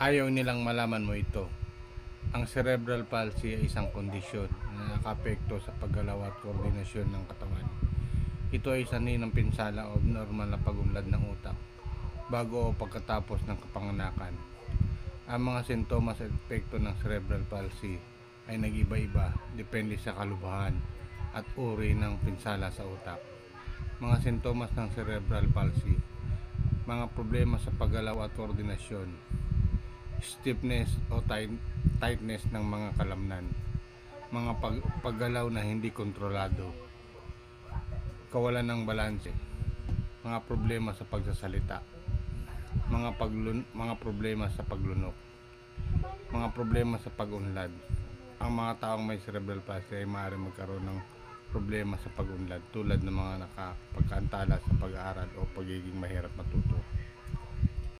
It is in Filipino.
Ayaw nilang malaman mo ito. Ang cerebral palsy ay isang kondisyon na nakapekto sa paggalaw at koordinasyon ng katawan. Ito ay sanhi ng pinsala o normal na pagunlad ng utak bago o pagkatapos ng kapanganakan. Ang mga sintomas at epekto ng cerebral palsy ay nag-iba-iba depende sa kalubhan at uri ng pinsala sa utak. Mga sintomas ng cerebral palsy: mga problema sa paggalaw at koordinasyon, stiffness o tightness ng mga kalamnan, mga paggalaw na hindi kontrolado, kawalan ng balanse, mga problema sa pagsasalita, mga problema sa paglunok, mga problema sa pag-unlad. Ang mga taong may cerebral palsy ay maaaring magkaroon ng problema sa pag-unlad tulad ng mga nakapagkaantala sa pag-aaral o pagiging mahirap matuto.